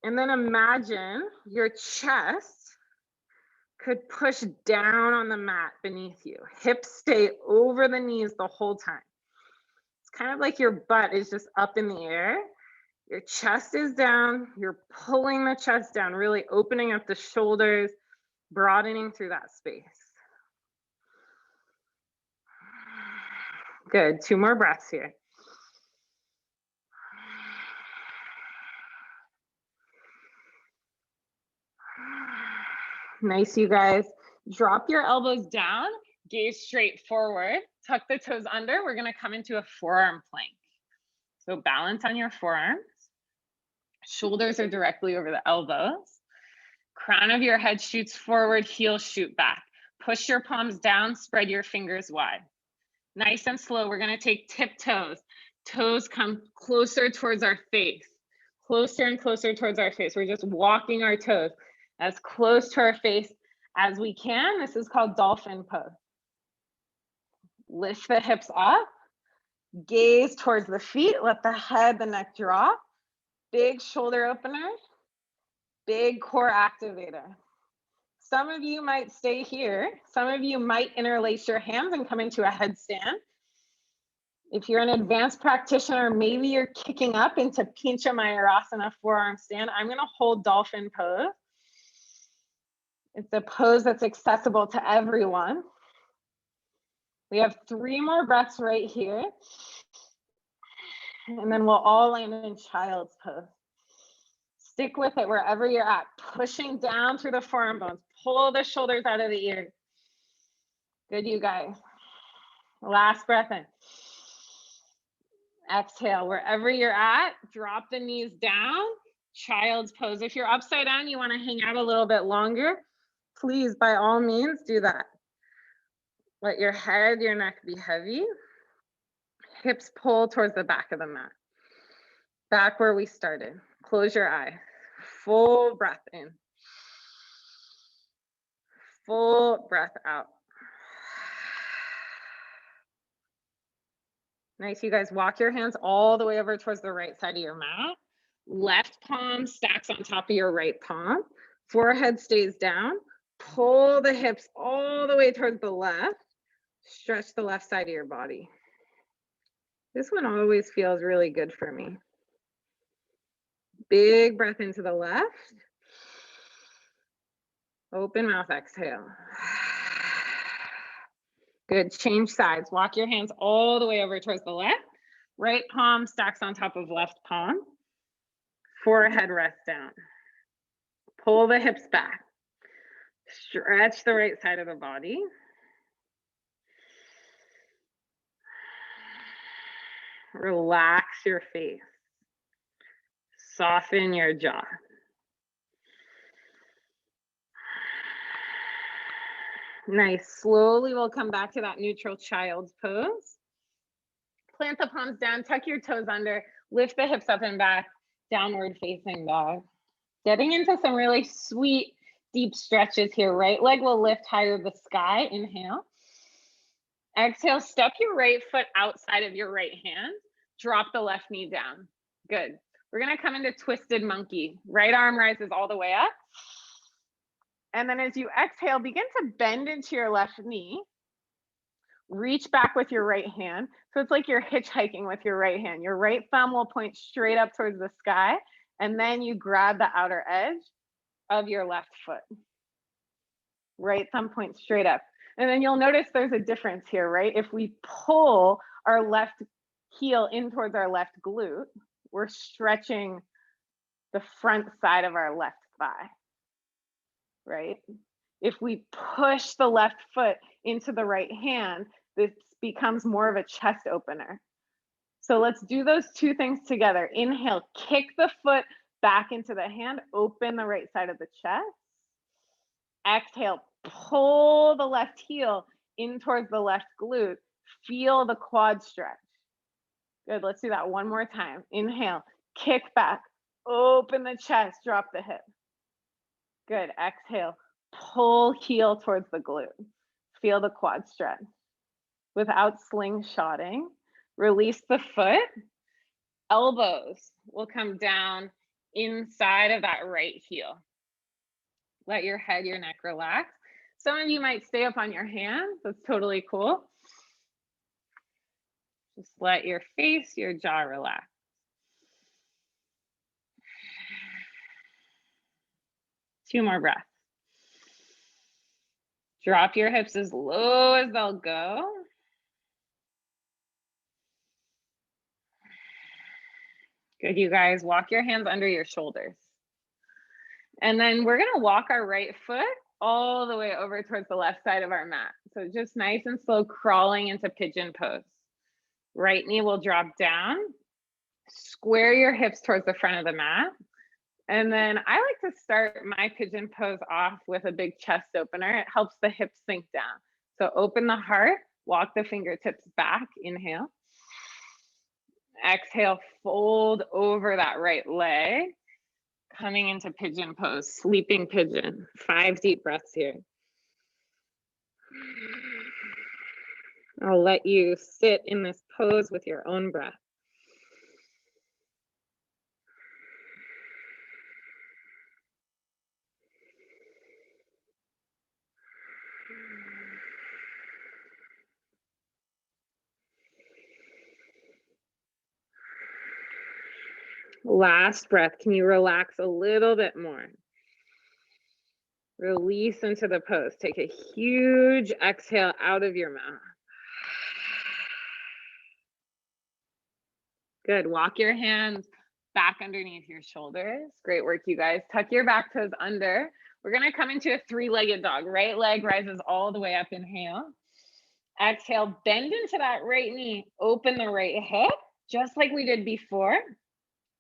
And then imagine your chest could push down on the mat beneath you. Hips stay over the knees the whole time. It's kind of like your butt is just up in the air. Your chest is down. You're pulling the chest down, really opening up the shoulders, broadening through that space. Good, 2 more breaths here. Nice, you guys. Drop your elbows down, gaze straight forward, tuck the toes under. We're gonna come into a forearm plank. So balance on your forearms. Shoulders are directly over the elbows. Crown of your head shoots forward, heels shoot back. Push your palms down, spread your fingers wide. Nice and slow, we're gonna take tiptoes. Toes come closer towards our face. Closer and closer towards our face. We're just walking our toes as close to our face as we can. This is called Dolphin Pose. Lift the hips up, gaze towards the feet, let the head, the neck drop. Big shoulder opener, big core activator. Some of you might stay here. Some of you might interlace your hands and come into a headstand. If you're an advanced practitioner, maybe you're kicking up into Pincha Mayurasana forearm stand. I'm gonna hold Dolphin Pose. It's a pose that's accessible to everyone. We have 3 more breaths right here. And then we'll all land in Child's Pose. Stick with it wherever you're at, pushing down through the forearm bones. Pull the shoulders out of the ears. Good, you guys. Last breath in. Exhale, wherever you're at, drop the knees down, Child's Pose. If you're upside down, you wanna hang out a little bit longer, please, by all means, do that. Let your head, your neck be heavy. Hips pull towards the back of the mat. Back where we started. Close your eye. Full breath in. Full breath out. Nice, you guys. Walk your hands all the way over towards the right side of your mat. Left palm stacks on top of your right palm. Forehead stays down. Pull the hips all the way towards the left. Stretch the left side of your body. This one always feels really good for me. Big breath into the left. Open mouth, exhale. Good, change sides. Walk your hands all the way over towards the left. Right palm stacks on top of left palm. Forehead rests down. Pull the hips back. Stretch the right side of the body. Relax your face. Soften your jaw. Nice. Slowly we'll come back to that neutral child's pose. Plant the palms down, tuck your toes under, lift the hips up and back, downward facing dog. Getting into some really sweet, deep stretches here. Right leg will lift higher to the sky. Inhale. Exhale, step your right foot outside of your right hand. Drop the left knee down. Good. We're gonna come into twisted monkey. Right arm rises all the way up. And then as you exhale, begin to bend into your left knee. Reach back with your right hand. So it's like you're hitchhiking with your right hand. Your right thumb will point straight up towards the sky. And then you grab the outer edge of your left foot. Right thumb points straight up. And then you'll notice there's a difference here, right? If we pull our left heel in towards our left glute, we're stretching the front side of our left thigh, right? If we push the left foot into the right hand, this becomes more of a chest opener. So let's do those 2 things together. Inhale, kick the foot back into the hand, open the right side of the chest. Exhale, pull the left heel in towards the left glute. Feel the quad stretch. Good, let's do that one more time. Inhale, kick back, open the chest, drop the hip. Good, exhale, pull heel towards the glute. Feel the quad stretch. Without slingshotting, release the foot. Elbows will come down inside of that right heel. Let your head, your neck relax. Some of you might stay up on your hands. That's totally cool. Just let your face, your jaw relax. Two more breaths. Drop your hips as low as they'll go. Good, you guys. Walk your hands under your shoulders. And then we're gonna walk our right foot all the way over towards the left side of our mat. So just nice and slow crawling into pigeon pose. Right knee will drop down. Square your hips towards the front of the mat. And then I like to start my pigeon pose off with a big chest opener. It helps the hips sink down. So open the heart, walk the fingertips back, inhale. Exhale, fold over that right leg. Coming into pigeon pose, sleeping pigeon. 5 deep breaths here. I'll let you sit in this pose with your own breath. Last breath. Can you relax a little bit more? Release into the pose. Take a huge exhale out of your mouth. Good. Walk your hands back underneath your shoulders. Great work, you guys. Tuck your back toes under. We're going to come into a 3-legged dog. Right leg rises all the way up. Inhale. Exhale, bend into that right knee. Open the right hip, just like we did before.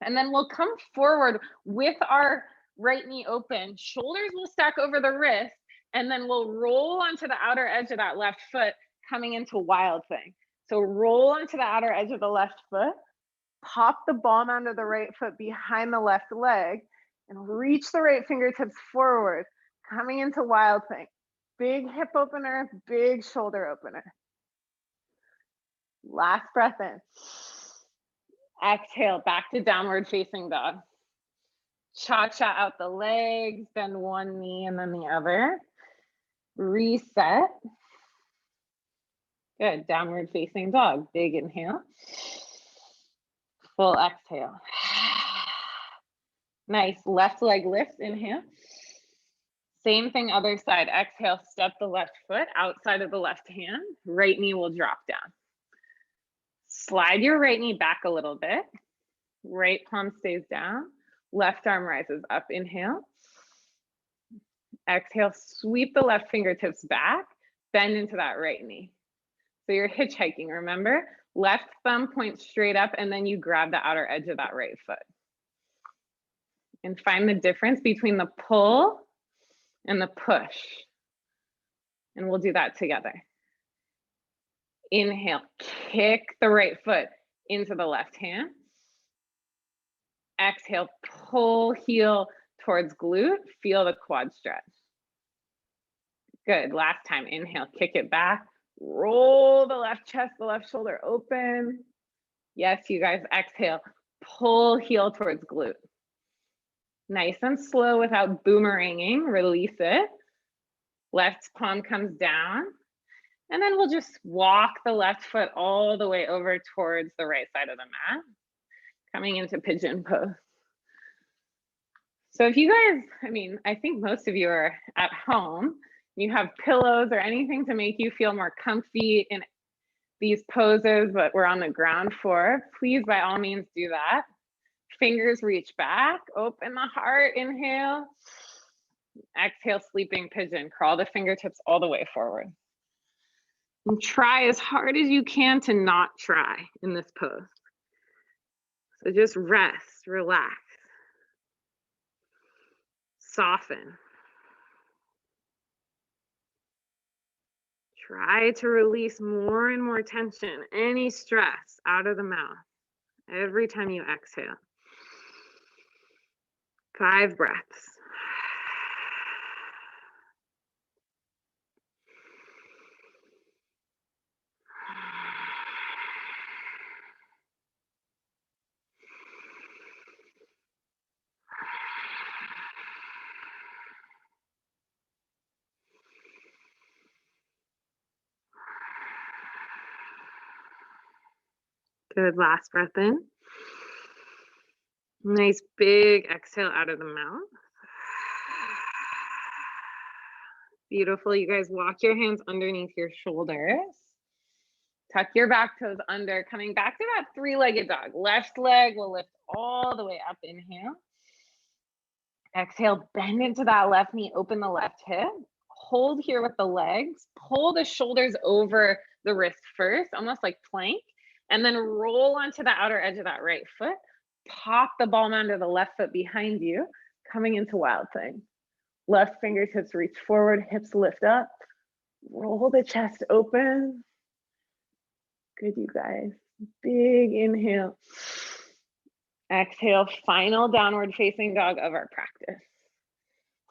And then we'll come forward with our right knee open. Shoulders will stack over the wrist, and then we'll roll onto the outer edge of that left foot, coming into wild thing. So roll onto the outer edge of the left foot, pop the ball onto the right foot behind the left leg, and reach the right fingertips forward, coming into wild thing. Big hip opener, big shoulder opener. Last breath in. Exhale, back to downward facing dog. Cha-cha out the legs, bend one knee and then the other. Reset. Good, downward facing dog. Big inhale. Full exhale. Nice, left leg lift, inhale. Same thing, other side. Exhale, step the left foot outside of the left hand. Right knee will drop down. Slide your right knee back a little bit. Right palm stays down. Left arm rises up. Inhale. Exhale, sweep the left fingertips back. Bend into that right knee. So you're hitchhiking, remember? Left thumb points straight up, and then you grab the outer edge of that right foot. And find the difference between the pull and the push. And we'll do that together. Inhale, kick the right foot into the left hand. Exhale, pull heel towards glute. Feel the quad stretch. Good, last time. Inhale, kick it back. Roll the left chest, the left shoulder open. Yes, you guys, exhale, pull heel towards glute. Nice and slow without boomeranging, release it. Left palm comes down. And then we'll just walk the left foot all the way over towards the right side of the mat, coming into pigeon pose. So if you guys, I think most of you are at home, you have pillows or anything to make you feel more comfy in these poses that we're on the ground for, please by all means do that. Fingers reach back, open the heart, inhale. Exhale, sleeping pigeon. Crawl the fingertips all the way forward. And try as hard as you can to not try in this pose. So just rest, relax, soften. Try to release more and more tension, any stress out of the mouth every time you exhale. 5 breaths. Good, last breath in. Nice big exhale out of the mouth. Beautiful, you guys walk your hands underneath your shoulders. Tuck your back toes under, coming back to that 3-legged dog. Left leg will lift all the way up, inhale. Exhale, bend into that left knee, open the left hip. Hold here with the legs. Pull the shoulders over the wrist first, almost like plank, and then roll onto the outer edge of that right foot. Pop the ball mound of the left foot behind you, coming into wild thing. Left fingertips reach forward, hips lift up. Roll the chest open. Good, you guys. Big inhale. Exhale, final downward facing dog of our practice.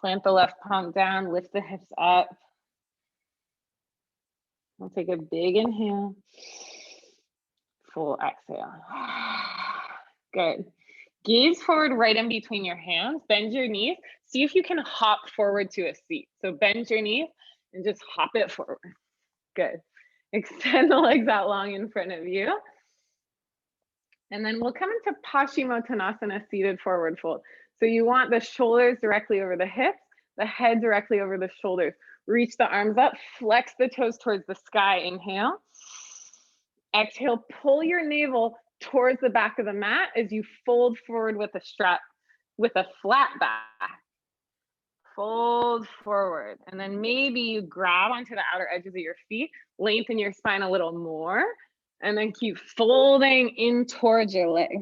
Plant the left palm down, lift the hips up. We'll take a big inhale. Full exhale. Good. Gaze forward right in between your hands. Bend your knees. See if you can hop forward to a seat. So bend your knees and just hop it forward. Good. Extend the legs out long in front of you. And then we'll come into Paschimottanasana, seated forward fold. So you want the shoulders directly over the hips, the head directly over the shoulders. Reach the arms up, flex the toes towards the sky. Inhale. Exhale, pull your navel towards the back of the mat as you fold forward with a strap, with a flat back. Fold forward. And then maybe you grab onto the outer edges of your feet, lengthen your spine a little more, and then keep folding in towards your leg.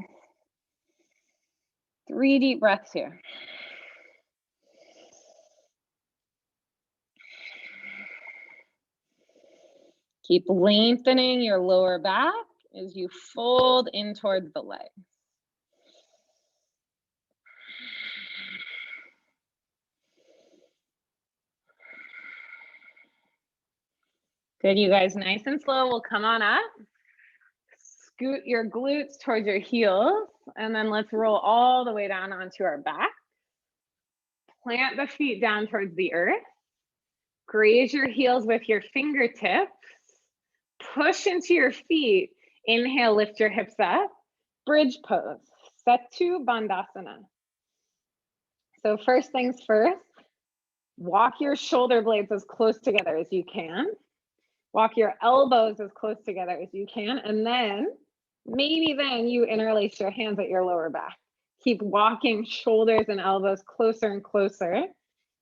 3 deep breaths here. Keep lengthening your lower back as you fold in towards the leg. Good, you guys, nice and slow. We'll come on up. Scoot your glutes towards your heels, and then let's roll all the way down onto our back. Plant the feet down towards the earth. Graze your heels with your fingertips. Push into your feet. Inhale, lift your hips up. Bridge pose, Setu Bandhasana. So first things first, walk your shoulder blades as close together as you can. Walk your elbows as close together as you can. And then, maybe then you interlace your hands at your lower back. Keep walking shoulders and elbows closer and closer.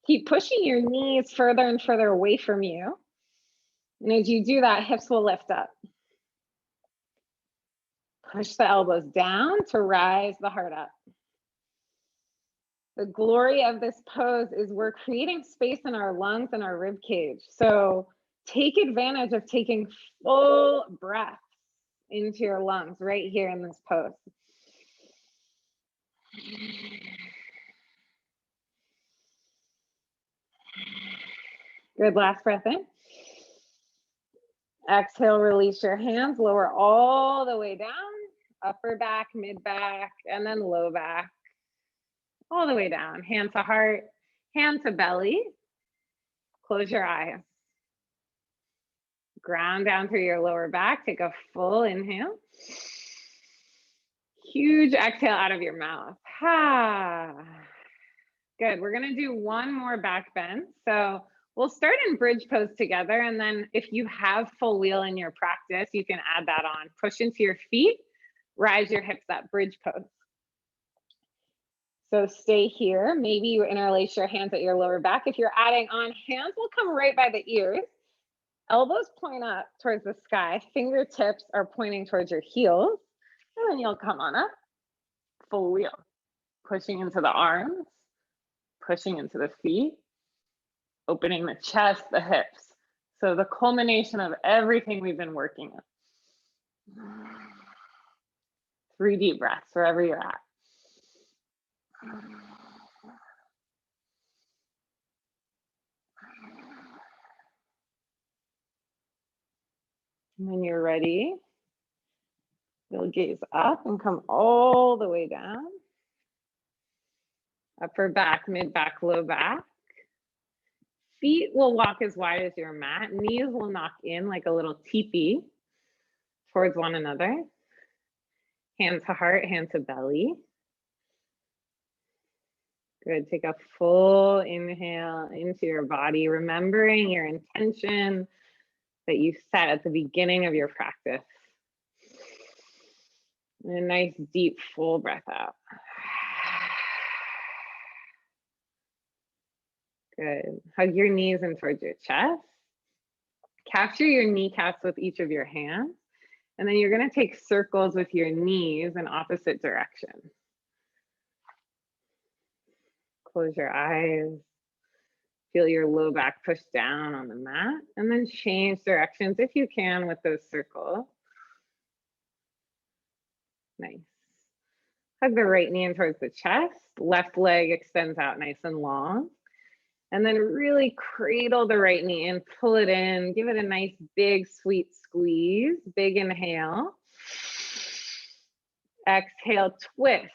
Keep pushing your knees further and further away from you. And as you do that, hips will lift up. Push the elbows down to rise the heart up. The glory of this pose is we're creating space in our lungs and our rib cage. So take advantage of taking full breath into your lungs right here in this pose. Good, last breath in. Exhale, release your hands, lower all the way down, upper back, mid back, and then low back. All the way down, hand to heart, hand to belly. Close your eyes. Ground down through your lower back. Take a full inhale. Huge exhale out of your mouth. Good. We're going to do one more back bend. So we'll start in bridge pose together. And then if you have full wheel in your practice, you can add that on. Push into your feet. Rise your hips up. Bridge pose. So stay here. Maybe you interlace your hands at your lower back. If you're adding on, hands will come right by the ears. Elbows point up towards the sky. Fingertips are pointing towards your heels. And then you'll come on up. Full wheel. Pushing into the arms. Pushing into the feet. Opening the chest, the hips. So the culmination of everything we've been working on. 3 deep breaths wherever you're at. When you're ready, you'll gaze up and come all the way down. Upper back, mid back, low back. Feet will walk as wide as your mat. Knees will knock in like a little teepee towards one another. Hand to heart, hand to belly. Good. Take a full inhale into your body, remembering your intention that you set at the beginning of your practice. And a nice deep full breath out. Good. Hug your knees in towards your chest. Capture your kneecaps with each of your hands. And then you're going to take circles with your knees in opposite directions. Close your eyes. Feel your low back push down on the mat. And then change directions if you can with those circles. Nice. Hug the right knee in towards the chest. Left leg extends out nice and long. And then really cradle the right knee in, pull it in, give it a nice big sweet squeeze. Big inhale. Exhale, twist.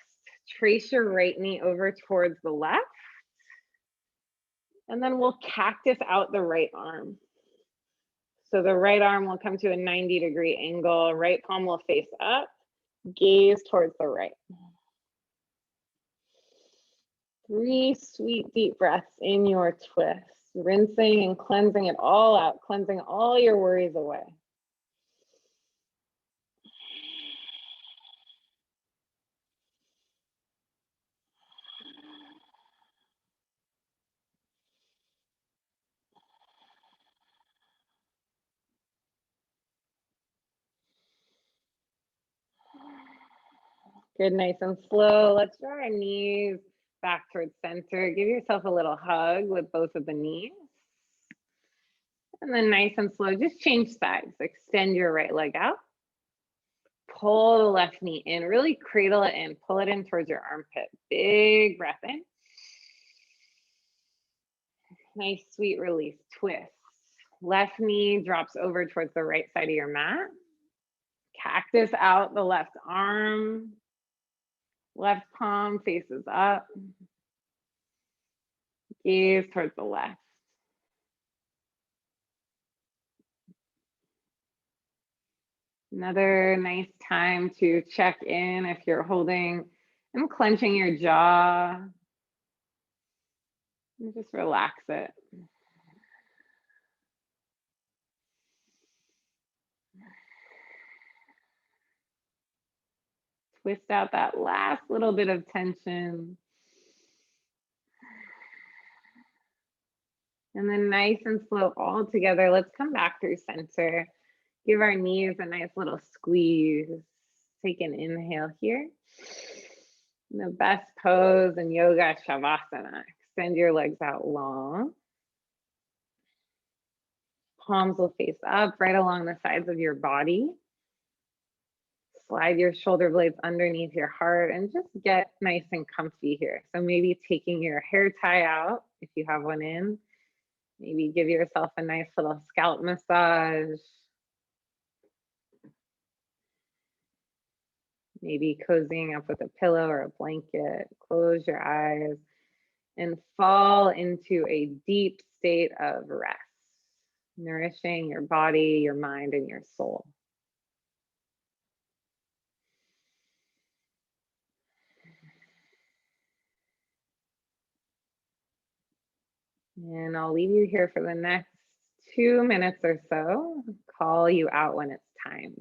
Trace your right knee over towards the left. And then we'll cactus out the right arm. So the right arm will come to a 90-degree angle. Right palm will face up. Gaze towards the right. 3 sweet deep breaths in your twist. Rinsing and cleansing it all out. Cleansing all your worries away. Good, nice and slow. Let's draw our knees back towards center. Give yourself a little hug with both of the knees. And then nice and slow, just change sides. Extend your right leg out. Pull the left knee in, really cradle it in, pull it in towards your armpit. Big breath in. Nice, sweet release, twist. Left knee drops over towards the right side of your mat. Cactus out the left arm. Left palm faces up. Gaze towards the left. Another nice time to check in if you're holding and clenching your jaw. And just relax it. Twist out that last little bit of tension. And then nice and slow all together. Let's come back through center. Give our knees a nice little squeeze. Take an inhale here. The best pose in yoga, Shavasana. Extend your legs out long. Palms will face up right along the sides of your body. Slide your shoulder blades underneath your heart and just get nice and comfy here. So maybe taking your hair tie out if you have one in. Maybe give yourself a nice little scalp massage. Maybe cozying up with a pillow or a blanket. Close your eyes and fall into a deep state of rest, nourishing your body, your mind, and your soul. And I'll leave you here for the next 2 minutes or so. Call you out when it's time.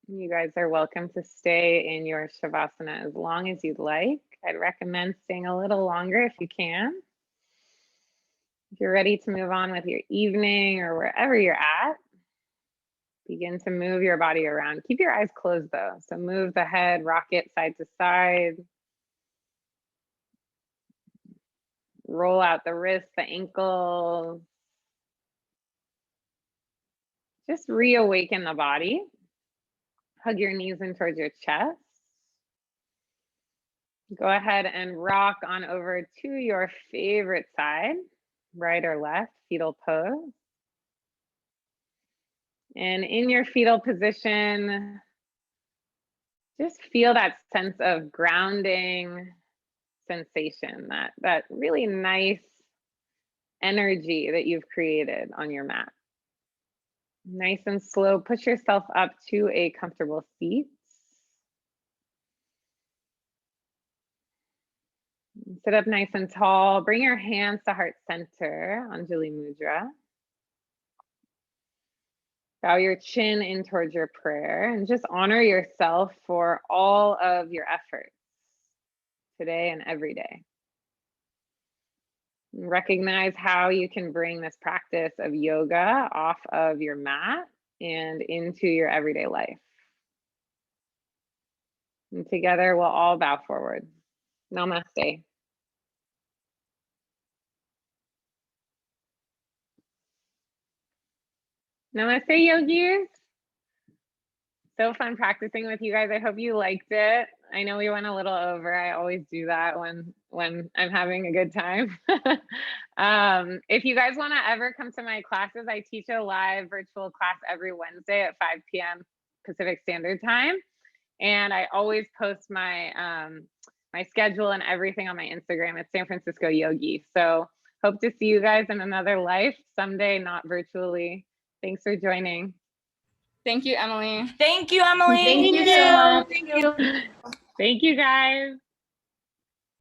You guys are welcome to stay in your Shavasana as long as you'd like. I'd recommend staying a little longer if you can. If you're ready to move on with your evening or wherever you're at, begin to move your body around. Keep your eyes closed though. So move the head, rock it side to side. Roll out the wrists, the ankles. Just reawaken the body. Hug your knees in towards your chest. Go ahead and rock on over to your favorite side, right or left, fetal pose. And in your fetal position, just feel that sense of grounding sensation, that really nice energy that you've created on your mat. Nice and slow, push yourself up to a comfortable seat. Sit up nice and tall. Bring your hands to heart center, Anjali Mudra. Bow your chin in towards your prayer and just honor yourself for all of your efforts today and every day. Recognize how you can bring this practice of yoga off of your mat and into your everyday life. And together we'll all bow forward. Namaste. Namaste, yogis. So fun practicing with you guys. I hope you liked it. I know we went a little over. I always do that when I'm having a good time. If you guys want to ever come to my classes, I teach a live virtual class every Wednesday at 5 p.m. Pacific Standard Time. And I always post my my schedule and everything on my Instagram. It's San Francisco Yogi. So hope to see you guys in another life someday, not virtually. Thanks for joining. Thank you, Emily. Thank you, Emily. Thank you so much. Thank you. Thank you, guys.